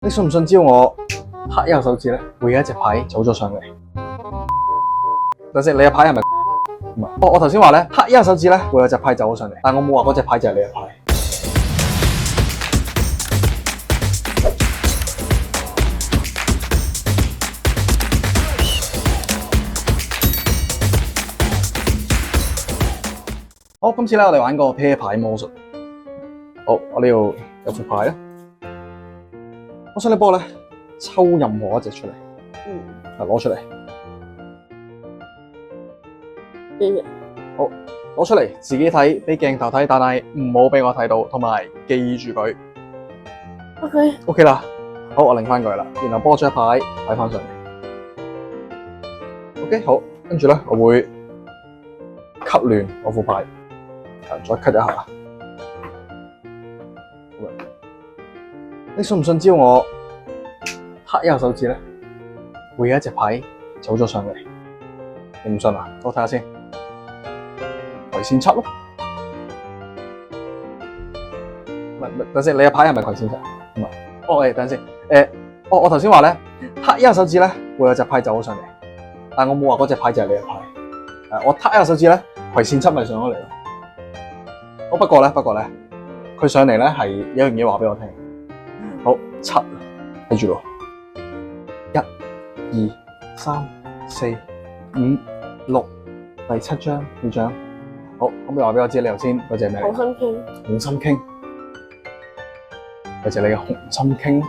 你信唔信只要我拍一下手指咧，會有一隻牌走咗上嚟？等先，你嘅牌係咪？唔係，我頭先話咧，拍一下手指咧，會有隻牌走咗上嚟，但我冇話嗰隻牌就係你嘅牌。好，今次咧我哋玩個啤牌魔術。好，我呢度有副牌啦。我想你幫我咧抽任何一隻出嚟，攞出嚟。好，攞出嚟自己睇，俾鏡頭睇，但係唔好俾我睇到，同埋記住佢。OK 啦，好，我擰翻佢啦，然後幫我將牌擺翻上嚟。OK， 好，跟住咧我會cut亂我副牌，再cut一下。你信唔信只要我拍一下手指咧，會有一隻牌走咗上嚟？你唔信啊？我睇下先，葵扇七咯。等先，你嘅牌係咪葵扇七？唔係。哦，等先。我頭先話咧，拍一下手指咧，會有隻牌走咗上嚟，但我冇話嗰隻牌就係你嘅牌。我拍一下手指咧，葵扇七咪上咗嚟咯。不過咧，佢上嚟咧係有樣嘢話俾我聽。好，7，睇住咯，1、2、3、4、5、6，第7張呢張。好，可唔可以話俾我知你頭先嗰隻咩嚟？紅心傾。紅心傾，嗰隻你嘅紅心傾。